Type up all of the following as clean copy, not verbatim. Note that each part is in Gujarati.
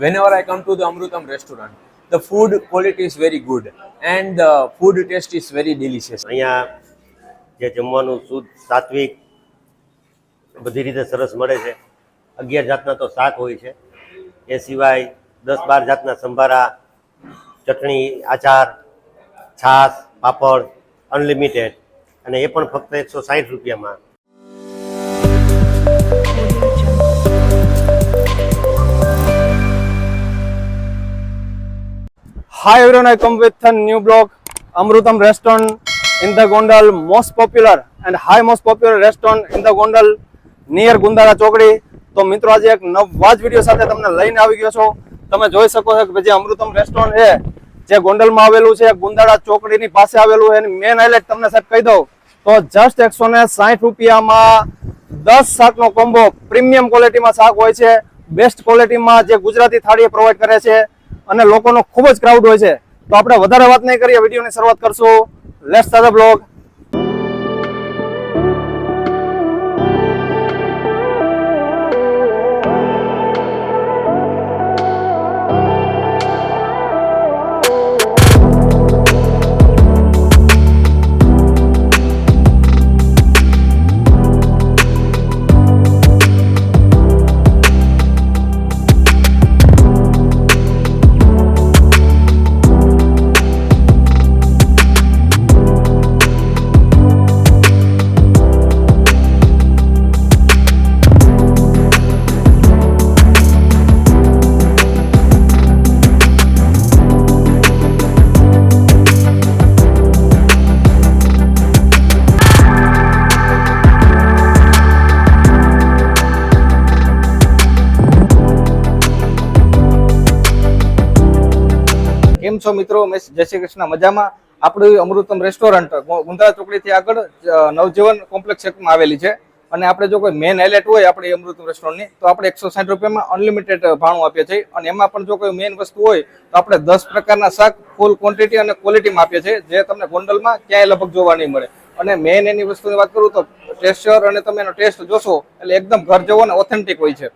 Whenever I come to the Amrutam restaurant, the food quality is very good and the food taste is very delicious. અહીંયા જે જમવાનું શુદ્ધ સાત્વિક બધી રીતે સરસ મળે છે. 11 જાતના તો શાક હોય છે, એ સિવાય 10-12 જાતના સંભારા, ચટણી, આચાર, છાશ, પાપડ અનલિમિટેડ, અને એ પણ ફક્ત 160 રૂપિયામાં. Hi everyone, I come with a new blog. Amrutam restaurant in the Gondal, most popular and most popular restaurant in the Gondal near Gundala ચોકડી. તો મિત્રો આજે એક નવા જ વિડીયો સાથે તમને લઈને આવી ગયો છો. તમે જોઈ શકો છો કે જે અમૃતમ રેસ્ટોરન્ટ છે જે ગોંડલમાં આવેલું છે, ગુંદાળા ચોકડીની પાસે આવેલું છે. એની મેન હાઇલાઇટ તમને સાહેબ કહી દઉં તો જસ્ટ 160 રૂપિયામાં 10 શાકનો કોમ્બો પ્રીમિયમ ક્વોલિટીમાં શાક હોય છે. બેસ્ટ ક્વોલિટીમાં જે ગુજરાતી થાળી પ્રોવાઈડ કરે છે અને લોકોનો ખૂબ જ ક્રાઉડ હોય છે. તો આપણે વધારે વાત નહીં કરીએ, વિડીયોની શરૂઆત કરશું. Let's start the blog. કેમ છો મિત્રો? મેં જય શ્રી કૃષ્ણ, મજામાં. આપણું અમૃતમ રેસ્ટોરન્ટ ગુંદાળા ચોકડીથી આગળ નવજીવન કોમ્પ્લેક્સ એકમાં આવેલી છે. અને આપણે જો કોઈ મેન હાઇલાઇટ હોય આપણી અમૃતમ રેસ્ટોરન્ટની તો આપણે 160 રૂપિયામાં અનલિમિટેડ ભાણું આપીએ છીએ. અને એમાં પણ જો કોઈ મેન વસ્તુ હોય તો આપણે 10 પ્રકારના શાક ફૂલ ક્વોન્ટિટી અને ક્વોલિટીમાં આપીએ છીએ, જે તમને ગોંડલમાં ક્યાંય લગભગ જોવા નહીં મળે. અને મેન એની વસ્તુની વાત કરું તો ટેક્સચર અને તમે એનો ટેસ્ટ જોશો એટલે એકદમ ઘર જેવો અને ઓથેન્ટિક હોય છે.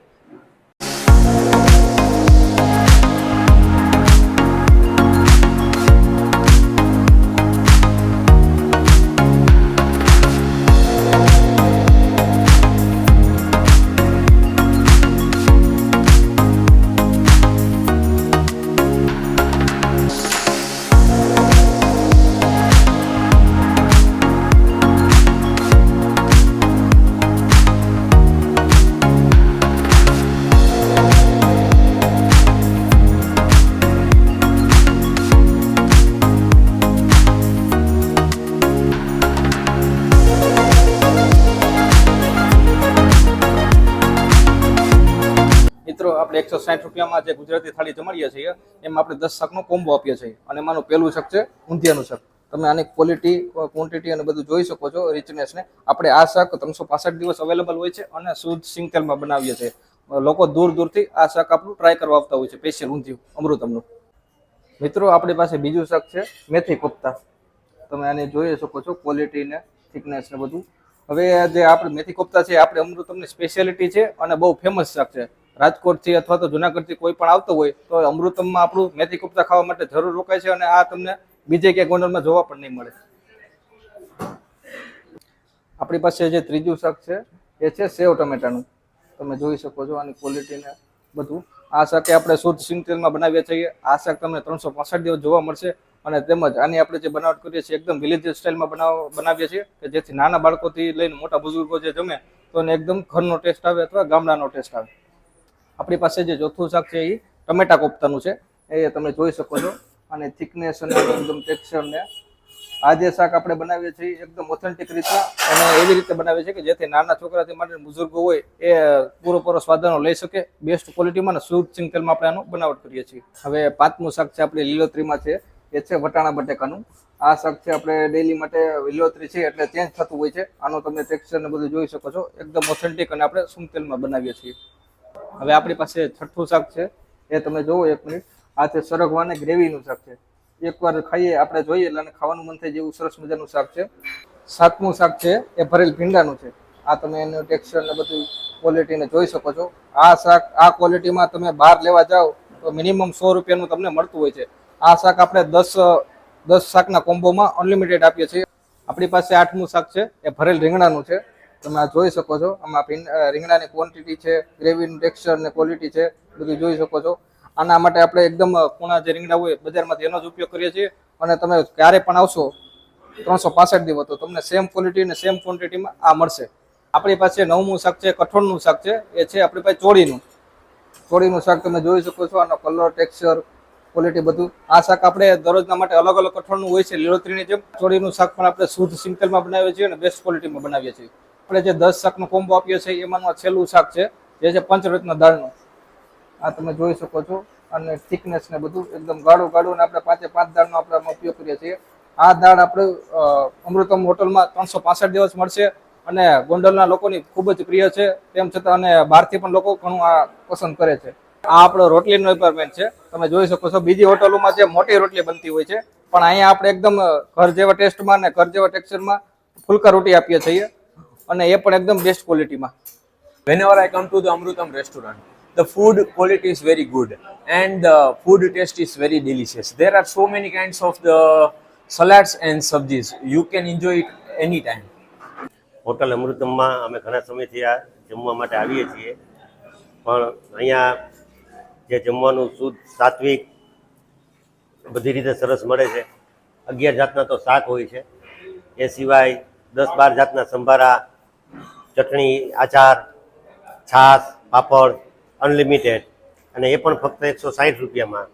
મિત્રો આપણે 160 રૂપિયામાં જે ગુજરાતી થાળી જમાડીએ છીએ એમાં આપણે 10 શાકનો કોમ્બો આપીએ છીએ. અને એમાંનું પહેલું શાક છે ઊંધિયાનું શાક. તમે આની ક્વોલિટી, ક્વોન્ટિટી અને બધું જોઈ શકો છો, રિચનેસને. આપણે આ શાક 365 દિવસ અવેલેબલ હોય છે અને શુદ્ધ સિંગ તેલમાં બનાવીએ છીએ. લોકો દૂર દૂરથી આ શાક આપણું ટ્રાય કરવા આવતા હોય છે, સ્પેશિયલ ઊંધિયું અમૃતમનું. મિત્રો આપણી પાસે બીજું શાક છે મેથી કોફતા. તમે આને જોઈ શકો છો, ક્વોલિટી ને થિકનેસ ને બધું. હવે જે આપણે મેથી કોફતા છે આપણે અમૃતમની સ્પેશિયાલિટી છે અને બહુ ફેમસ શાક છે. રાજકોટથી અથવા તો જુનાગઢથી કોઈ પણ આવતો હોય તો અમૃતમમાં આપણું મેથી કોફતા ખાવા માટે જરૂર રોકાય છે. અને આ તમને બીજે ક્યાંય ગોંડલમાં જોવા પણ નહીં મળે. આપણી પાસે જે ત્રીજું શાક છે એ છે સેવ ટમેટાનું. તમે જોઈ શકો છો આની ક્વોલિટીને બધું. આ શાકે આપણે શુદ્ધ સિંગ તેલમાં બનાવીએ છીએ. આ શાક તમને 365 દિવસ જોવા મળશે. અને તેમજ આની આપણે જે બનાવટ કરીએ છીએ એકદમ વિલેજ સ્ટાઇલમાં બનાવીએ છીએ કે જેથી નાના બાળકોથી લઈને મોટા બુઝુર્ગો જે જમે તો એને એકદમ ઘરનો ટેસ્ટ આવે અથવા ગામડાનો ટેસ્ટ આવે. આપણી પાસે જે ચોથું શાક છે એ ટમેટા કોફતાનું છે. એ તમે જોઈ શકો છો. અને થિકનેસ અને એકદમ ટેક્સચર ને આ જે શાક આપણે બનાવીએ છીએ એકદમ ઓથેન્ટિક રીતના અને એવી રીતે બનાવીએ છીએ કે જેથી નાના છોકરાથી માંડીને બુઝુર્ગો હોય એ પૂરો સ્વાદનો લઈ શકે. બેસ્ટ ક્વોલિટીમાં અને શુદ્ધ સિંગ તેલમાં આપણે આનું બનાવટ કરીએ છીએ. હવે પાંચમું શાક છે આપણી લીલોતરીમાં છે, એ છે વટાણા બટેકાનું. આ શાક છે આપણે ડેલી માટે લીલોતરી છે એટલે ચેન્જ થતું હોય છે. આનો તમે ટેક્સચર ને બધું જોઈ શકો છો, એકદમ ઓથેન્ટિક અને આપણે સિંગ તેલમાં બનાવીએ છીએ. હવે આપણી પાસે છઠ્ઠું શાક છે, એ તમે જોવો 1 મિનિટ. આ છે સરગવાને ગ્રેવીનું શાક છે. એકવાર ખાઈએ આપણે જોઈએ એટલે ખાવાનું મન થાય જેવું સરસ મજાનું શાક છે. સાતમું શાક છે એ ભરેલ ભીંડાનું છે. આ તમે એનું ટેક્સચર ને બધું ક્વોલિટીને જોઈ શકો છો. આ શાક આ ક્વોલિટીમાં તમે બહાર લેવા જાઓ તો મિનિમમ 100 રૂપિયાનું તમને મળતું હોય છે. આ શાક આપણે 10 શાકના કોમ્બોમાં અનલિમિટેડ આપીએ છીએ. આપણી પાસે 8મું શાક છે એ ભરેલ રીંગણાનું છે. તમે આ જોઈ શકો છો. આમાં રીંગણાની ક્વોન્ટિટી છે, ગ્રેવીનું ટેક્સચર ને ક્વોલિટી છે, બધું જોઈ શકો છો. આના માટે આપણે એકદમ કૂણા જે રીંગણા હોય બજારમાંથી એનો જ ઉપયોગ કરીએ છીએ. અને તમે ક્યારે પણ આવશો 365 દિવસ તો તમને સેમ ક્વોલિટી અને સેમ ક્વોન્ટિટીમાં આ મળશે. આપણી પાસે 9મું શાક છે, કઠોળનું શાક છે. એ છે આપણી પાસે ચોળીનું શાક. તમે જોઈ શકો છો. આનો કલર, ટેક્સચર, ક્વોલિટી બધું. આ શાક આપણે દરરોજના માટે અલગ અલગ કઠોળનું હોય છે લીલોતરીની જેમ. ચોળીનું શાક પણ આપણે શુદ્ધ સિંગતેલમાં બનાવીએ છીએ અને બેસ્ટ ક્વોલિટીમાં બનાવીએ છીએ. આપણે જે 10 શાકનો કોમ્બો આપીએ છીએ એમાંનું છેલ્લું શાક છે જે છે પંચરત્ન દાળનું. આ તમે જોઈ શકો છો. અને થિકનેસ ને બધું એકદમ ગાઢું ને આપણે 5 દાળનો આપણે આમાં ઉપયોગ કરીએ છીએ. આ દાળ આપણે અમૃતમ હોટલમાં 365 દિવસ મળશે અને ગોંડલના લોકોની ખૂબ જ પ્રિય છે. તેમ છતાં અને બહારથી પણ લોકો ઘણું આ પસંદ કરે છે. આ આપણો રોટલીનો ડિપાર્ટમેન્ટ છે. તમે જોઈ શકો છો. બીજી હોટલોમાં જે મોટી રોટલી બનતી હોય છે પણ અહીંયા આપણે એકદમ ઘર જેવા ટેસ્ટમાં અને ઘર જેવા ટેક્સચરમાં ફુલકા રોટી આપીએ છીએ અને એ પણ એકદમ બેસ્ટ ક્વોલિટીમાં. Whenever I come to the Amrutam restaurant, the food quality is very good and the food taste is very delicious. There are so many kinds of the salads and sabjis. You can enjoy it anytime. Hotel અમૃતમમાં અમે ઘણા સમયથી આ જમવા માટે આવીએ છીએ, પણ અહીંયા જે જમવાનું શુદ્ધ, સાત્વિક, બધી રીતે સરસ મળે છે. 11 જાતના તો શાક હોય છે. એ સિવાય 10-12 જાતના સંભારા, ચટણી, આચાર, છાશ, પાપડ અનલિમિટેડ, અને એ પણ ફક્ત 160 રૂપિયામાં.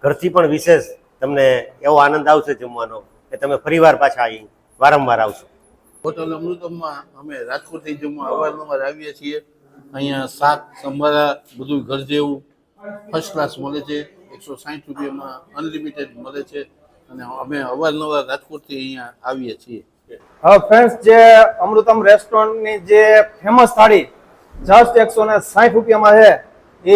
ઘરથી પણ વિશેષ તમને એવો આનંદ આવશે જમવાનો કે તમે ફરીવાર પાછા અહીં વારંવાર આવશો. હોટલ અમૃતમમાં અમે રાજકોટથી જમવા અવારનવાર આવીએ છીએ. અહીંયા શાક, સંભારા બધું ઘર જેવું ફર્સ્ટ ક્લાસ મળે છે. 160 રૂપિયામાં અનલિમિટેડ મળે છે અને અમે અવારનવાર રાજકોટથી અહીંયા આવીએ છીએ. હવે ફ્રેન્ડ્સ, જે અમૃતમ રેસ્ટોરન્ટની જે ફેમસ થાળી જસ્ટ 160 રૂપિયામાં છે એ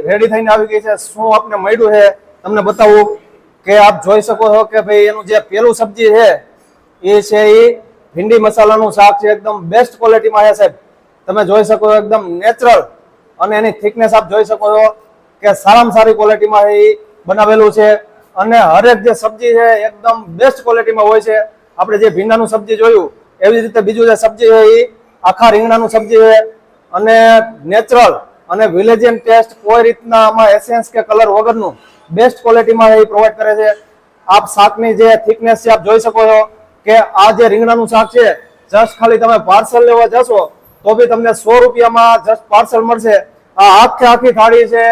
રેડી થઈને આવી ગઈ છે. શું આપને મળ્યું છે તમને બતાવું કે આપ જોઈ શકો છો કે ભાઈ એનું જે પેલું સબ્જી છે એ છે એ ભીંડી મસાલાનું શાક છે. એકદમ બેસ્ટ ક્વોલિટીમાં છે સાહેબ. તમે જોઈ શકો છો એકદમ નેચરલ અને એની થિકનેસ આપ જોઈ શકો છો કે સારામાં સારી ક્વોલિટીમાં એ બનાવેલું છે. અને હરેક જે સબ્જી છે એકદમ બેસ્ટ ક્વોલિટીમાં હોય છે. આપણે જે ભીંડાનું સબ્જી જોયું એવી રીતે બીજું જે સબ્જી છે એ આખા રીંગણાનું સબ્જી છે અને નેચરલ અને વિલેજિયન ટેસ્ટ, કોઈ રીતના આમાં એસેન્સ કે કલર વગરનું બેસ્ટ ક્વોલિટીમાં એ પ્રોવાઈડ કરે છે. આપ શાકની જે થિકનેસ છે આપ જોઈ શકો છો કે આ જે રીંગણાનું શાક છે જસ્ટ ખાલી તમે પાર્સલ લેવા જશો તો બી તમને 100 રૂપિયામાં જસ્ટ પાર્સલ મળશે. આ આખી થાળી છે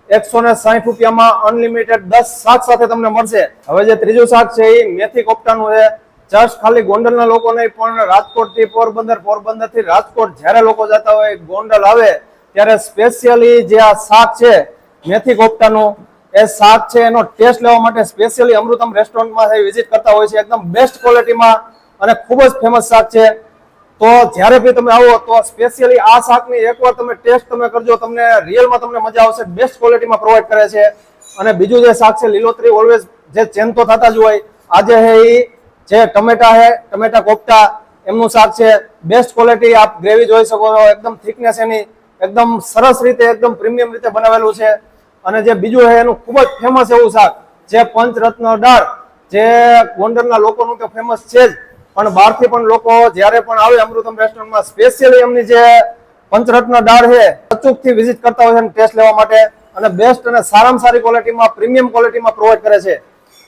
160 રૂપિયામાં અનલિમિટેડ 10 શાક સાથે તમને મળશે. હવે જે ત્રીજું શાક છે એ મેથી કોફતાનું છે. જસ્ટ ખાલી ગોંડલના લોકો નહીં પણ રાજકોટથી પોરબંદરથી રાજકોટ જ્યારે લોકો જતા હોય ગોંડલ આવે ત્યારે સ્પેશિયલી જે આ શાક છે મેથી કોફતાનું એ શાક છે એનો ટેસ્ટ લેવા માટે સ્પેશિયલી અમૃતમ રેસ્ટોરન્ટમાં વિઝિટ કરતા હોય છે. એકદમ બેસ્ટ ક્વોલિટીમાં અને ખૂબ જ ફેમસ શાક છે. તો જ્યારે બી તમે આવો તો સ્પેશિયલી આ શાકની એકવાર તમે ટેસ્ટ તમે કરજો, તમને રિયલમાં તમને મજા આવશે. બેસ્ટ ક્વોલિટીમાં પ્રોવાઈડ કરે છે. અને બીજું જે શાક છે લીલોતરી ઓલવેઝ જે ચેન્જ તો થતા જ હોય. આજે છે એ જે ટમેટા કોફતા એમનું શાક છે. બેસ્ટ ક્વોલિટી આપ ગ્રેવી જોઈ શકો છો. એકદમ થિકનેસ એની એકદમ સરસ રીતે એકદમ પ્રીમિયમ રીતે બનાવેલું છે. અને જે બીજું છે એનું ખૂબ જ ફેમસ એવું શાક જે પંચરત્ન દાળ, જે ગોંડલના લોકોનું તો ફેમસ છે જ, પણ બહારથી પણ લોકો જ્યારે પણ આવે અમૃતમ રેસ્ટોરન્ટમાં સ્પેશિયલી એમની જે પંચરત્ન દાળ છે અચૂકથી વિઝિટ કરતા હોય છે ટેસ્ટ લેવા માટે. અને બેસ્ટ અને સારામાં સારી ક્વોલિટીમાં પ્રીમિયમ ક્વોલિટીમાં પ્રોવાઈડ કરે છે.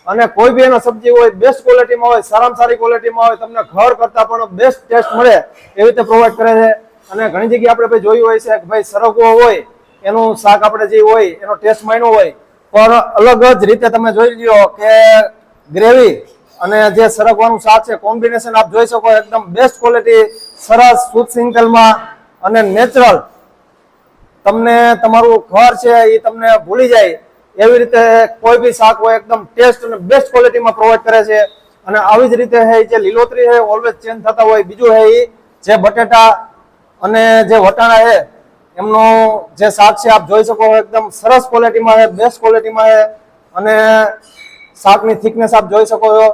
અને કોઈ બી એનો સબ્જી હોય બેસ્ટ ક્વોલિટીમાં હોય, સારામાં સારી ક્વોલિટીમાં હોય, તમને ઘર કરતાં પણ બેસ્ટ ટેસ્ટ મળે એવી રીતે પ્રોવાઈડ કરે છે. અને ઘણી જગ્યાએ આપણે ભાઈ જોયું હોય છે કે ભાઈ સરગવો હોય એનું શાક આપણે જે હોય એનો ટેસ્ટ માન્યો હોય, પણ અલગ જ રીતે તમે જોઈ લ્યો કે ગ્રેવી અને જે સરગવાનું શાક છે કોમ્બિનેશન આપ જોઈ શકો. એકદમ બેસ્ટ ક્વોલિટી, સરસ શુદ્ધ સિંગતેલમાં અને નેચરલ. તમને તમારું ઘર છે એ તમને ભૂલી જાય એવી રીતે કોઈ બી શાક હોય એકદમ ટેસ્ટ અને બેસ્ટ ક્વોલિટીમાં પ્રોવાઈડ કરે છે. અને આવી જ રીતે છે જે લીલોતરી છે ઓલવેઝ ચેન્જ થતા હોય. બીજું છે એ જે બટેટા અને જે વટાણા છે એમનું જે શાક છે આપ જોઈ શકો એકદમ સરસ ક્વોલિટીમાં છે, બેસ્ટ ક્વોલિટીમાં છે. અને શાકની થિકનેસ આપ જોઈ શકો છો.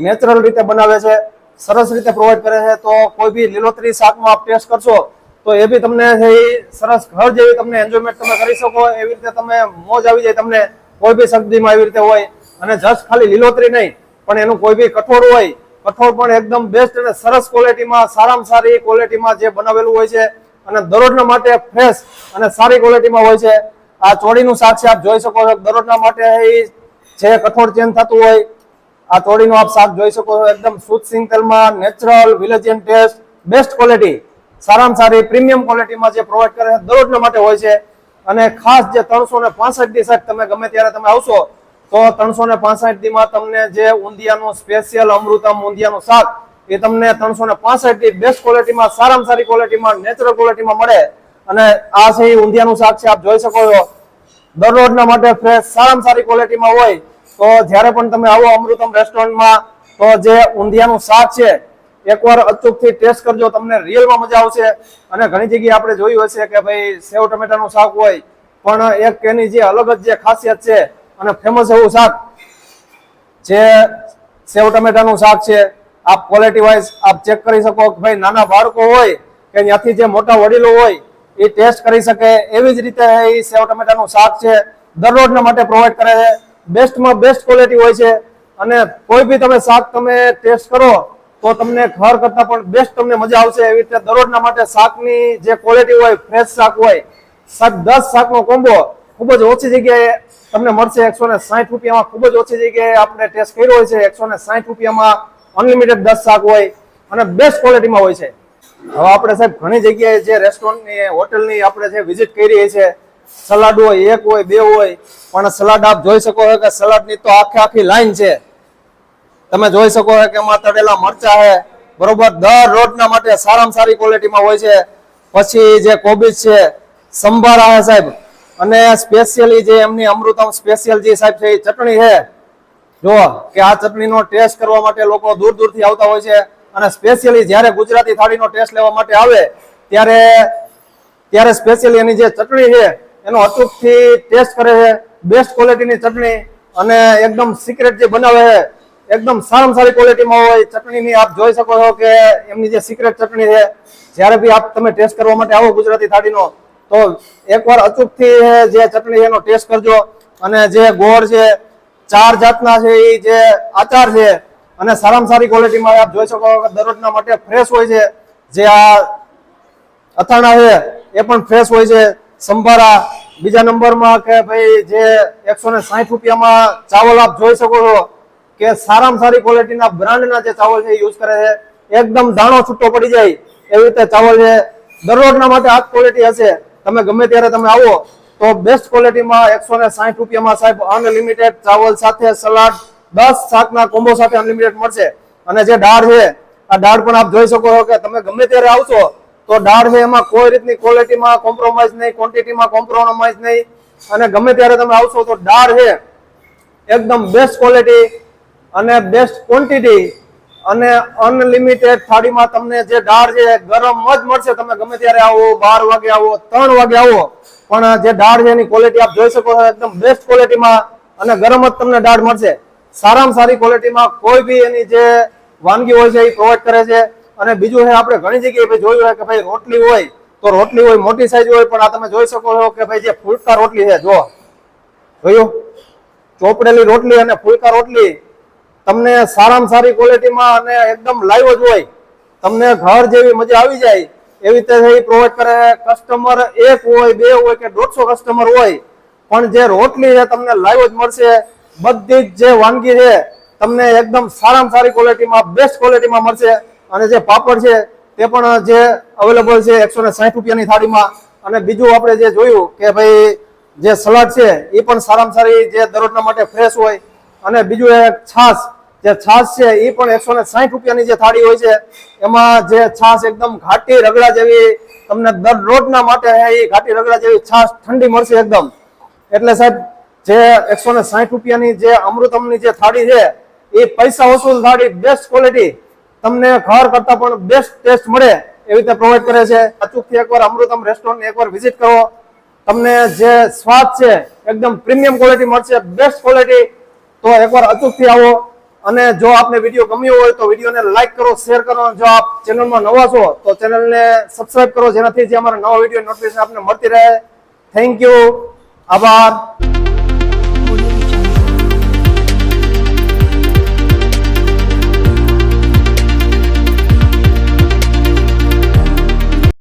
નેચરલ રીતે બનાવે છે, સરસ રીતે પ્રોવાઈડ કરે છે. તો કોઈ બી લીલોતરી શાકમાં આપ ટેસ્ટ કરશો તો તો એ બી તમને છે ઈ સરસ ઘર જેવી તમને એન્જોયમેન્ટ તમે કરી શકો. એવી રીતે તમે મોજ આવી જાય તમને. કોઈ બી સબ્જીમાં એવી રીતે હોય. અને જસ્ટ ખાલી લીલોતરી નહીં, પણ એનું કોઈ બી કઠોળ હોય, કઠોળ પણ એકદમ બેસ્ટ અને સરસ ક્વોલિટીમાં, સારામાં સારી ક્વોલિટીમાં જે બનાવેલું હોય છે અને દરરોજના માટે ફ્રેશ અને સારી ક્વોલિટીમાં હોય છે. આ ચોળીનું શાક છે, આપ જોઈ શકો છો. દરરોજના માટે જે કઠોળ ચેન્જ થતું હોય, આ ચોળીનું આપ શાક જોઈ શકો છો. એકદમ શુદ્ધ સિંગ તેલમાં, નેચરલ, વિલેજિયન ટેસ્ટ, બેસ્ટ ક્વોલિટી, સારામાં સારી પ્રીમિયમ ક્વોલિટીમાં જે પ્રોવાઈડ કરે છે દરરોજના માટે હોય છે. અને ખાસ જે 365 દી સાહેબ તમે ગમે ત્યારે તમે આવશો તો 365 દીમાં તમને જે ઊંધિયાનું સ્પેશિયલ અમૃતમ ઊંધિયાનું શાક એ તમને 365 દી બેસ્ટ ક્વોલિટીમાં, સારામાં સારી ક્વોલિટીમાં, નેચરલ ક્વોલિટીમાં મળે. અને આ છે ઊંધિયાનું શાક છે, આપ જોઈ શકો છો. દરરોજના માટે ફ્રેશ, સારામાં સારી ક્વોલિટીમાં હોય. તો જ્યારે પણ તમે આવો અમૃતમ રેસ્ટોરન્ટમાં તો જે ઊંધિયાનું શાક છે એકવાર અચૂકથી ટેસ્ટ કરજો, તમને રિયલમાં મજા આવશે. અને ઘણી જગ્યાએ આપણે જોયું હશે કે ભાઈ સેવ ટમેટાનું શાક હોય, પણ એક એની જે અલગ જ જે ખાસિયત છે અને ફેમસ એવું શાક જે સેવ ટમેટાનું શાક છે, આપ ક્વોલિટી વાઇઝ આપ ચેક કરી શકો કે ભાઈ નાના બાળકો હોય કે ત્યાંથી જે મોટા વડીલો હોય એ ટેસ્ટ કરી શકે. એવી જ રીતે એ સેવ ટમેટાનું શાક છે દરરોજના માટે પ્રોવાઈડ કરે છે. બેસ્ટમાં બેસ્ટ ક્વોલિટી હોય છે. અને કોઈ બી તમે શાક તમે ટેસ્ટ કરો તો તમને ઘર કરતા પણ બેસ્ટ તમને મજા આવશે. એવી રીતે દરરોજના માટે શાકની જે ક્વોલિટી હોય, ફ્રેશ શાક હોય, 10 શાકનો કોમ્બો ખૂબ જ ઓછી જગ્યાએ તમને મળશે. 160 રૂપિયામાં ખૂબ જ ઓછી જગ્યાએ આપણે ટેસ્ટ કર્યો હોય છે. 160 રૂપિયામાં અનલિમિટેડ 10 શાક હોય અને બેસ્ટ ક્વોલિટીમાં હોય છે. હવે આપણે સાહેબ ઘણી જગ્યાએ જે રેસ્ટોરન્ટની, હોટલની આપણે જે વિઝિટ કરી છે, સલાડ હોય, એક હોય, બે હોય, પણ સલાડ આપ જોઈ શકો છો કે સલાડની તો આખી લાઈન છે. તમે જોઈ શકો છો કે એમાં તળેલા મરચા છે, બરોબર, દરરોજના માટે સારામાં સારી ક્વોલિટીમાં હોય છે. પછી જે કોબીજ છે, સંભારા છે સાહેબ, અને સ્પેશિયલી જે એમની અમૃતમ સ્પેશિયલ જે સાહેબ છે એ ચટણી છે. જો કે આ ચટણીનો ટેસ્ટ કરવા માટે લોકો દૂર દૂરથી આવતા હોય છે. અને સ્પેશિયલી જ્યારે ગુજરાતી થાળીનો ટેસ્ટ લેવા માટે આવે ત્યારે સ્પેશિયલી એની જે ચટણી છે એનો અચૂકથી ટેસ્ટ કરે છે. બેસ્ટ ક્વોલિટીની ચટણી અને એકદમ સિક્રેટ જે બનાવે છે, એકદમ સારામાં સારી ક્વોલિટીમાં હોય. ચટણીની આપ જોઈ શકો છો કે એમની જે સિક્રેટ ચટણી છે, જ્યારે બી આપ તમે ટેસ્ટ કરવા માટે આવો ગુજરાતી થાળીનો તો એકવાર અચૂકથી જે ચટણી એનો ટેસ્ટ કરજો. અને જે ગોળ છે, 4 જાતના છે એ જે આચાર છે અને સારામાં સારી ક્વોલિટીમાં આપ જોઈ શકો કે દરરોજના માટે ફ્રેશ હોય છે. જે આ અથાણા છે એ પણ ફ્રેશ હોય છે. સંભારા બીજા નંબરમાં કે ભાઈ જે 160 રૂપિયામાં ચાવલ આપ જોઈ શકો છો કે સારામાં સારી ક્વોલિટીના બ્રાન્ડના જે ચાવલ છે યુઝ કરે છે. એકદમ દાણો છૂટો પડી જાય એવી રીતે ચાવલ છે. દરરોજના માટે આ ક્વોલિટી હશે. તમે ગમે ત્યારે તમે આવો તો બેસ્ટ ક્વોલિટીમાં 160 રૂપિયામાં સાહેબ અનલિમિટેડ ચાવલ સાથે સલાડ 10 શાકના કોમ્બો સાથે અનલિમિટેડ મળશે. અને જે દાળ છે, આ દાળ પણ આપ જોઈ શકો છો કે તમે ગમે ત્યારે આવશો તો દાળ છે એમાં કોઈ રીતની ક્વોલિટીમાં કોમ્પ્રોમાઇઝ નહીં, ક્વોન્ટિટીમાં કોમ્પ્રોમાઇઝ નહીં. અને ગમે ત્યારે તમે આવશો તો દાળ છે એકદમ બેસ્ટ ક્વોલિટી અને બેસ્ટ ક્વોન્ટિટી અને અનલિમિટેડ થાળીમાં તમને જે દાળ છે ગરમ જ મળશે. તમે ગમે ત્યારે આવો, 12 વાગે આવો, 3 વાગે આવો, પણ જે દાળ છે એની ક્વોલિટી આપ જોઈ શકો છો એકદમ બેસ્ટ ક્વોલિટીમાં અને ગરમ જ તમને દાળ મળશે. સારામાં સારી ક્વોલિટીમાં કોઈ બી એની જે વાનગી હોય છે એ પ્રોવાઈડ કરે છે. અને બીજું છે આપણે ઘણી જગ્યાએ જોયું હોય કે ભાઈ રોટલી હોય તો રોટલી હોય મોટી સાઈઝ હોય, પણ આ તમે જોઈ શકો છો કે ભાઈ જે ફુલકા રોટલી છે, જો જોયું, ચોપડેલી રોટલી અને ફુલકા રોટલી તમને સારામાં સારી ક્વોલિટીમાં અને એકદમ લાઈવ જ હોય. તમને ઘર જેવી મજા આવી જાય એવી રીતે પ્રોવાઈડ કરે. કસ્ટમર 1 હોય, 2 હોય કે 150 કસ્ટમર હોય, પણ જે રોટલી છે તમને લાઈવ જ મળશે. બધી જ જે વાનગી છે તમને એકદમ સારામાં સારી ક્વોલિટીમાં, બેસ્ટ ક્વોલિટીમાં મળશે. અને જે પાપડ છે તે પણ જે અવેલેબલ છે 160 રૂપિયાની થાળીમાં. અને બીજું આપણે જે જોયું કે ભાઈ જે સલાડ છે એ પણ સારામાં સારી જે દરરોજના માટે ફ્રેશ હોય. અને બીજું એક છાશ, જે છાશ છે એ પણ 160 રૂપિયાની જે થાળી હોય છે એમાં જે છાશ એકદમ ઘાટી રગડા જેવી તમને દરરોજના માટે એ ઘાટી રગડા જેવી છાશ ઠંડી મળશે એકદમ. એટલે સાહેબ જે 160 રૂપિયાની જે અમૃતમની જે થાળી છે એ પૈસા વસૂલ થાળી, બેસ્ટ ક્વોલિટી, તમને ઘર કરતા પણ બેસ્ટ ટેસ્ટ મળે એવી રીતે પ્રોવાઈડ કરે છે. અચૂકથી એકવાર અમૃતમ રેસ્ટોરન્ટ એકવાર વિઝિટ કરો. તમને જે સ્વાદ છે એકદમ પ્રીમિયમ ક્વોલિટી મળશે, બેસ્ટ ક્વોલિટી. તો એકવાર અચૂકથી આવો અને જો આપને વિડીયો ગમ્યો હોય તો વિડીયોને લાઈક કરો, શેર કરો. અને જો આપ ચેનલમાં નવા છો તો ચેનલને સબસ્ક્રાઇબ કરો, જેનાથી જે અમારા નવા વિડીયો નોટિફિકેશન આપને મળતી રહે. Thank you. આભાર.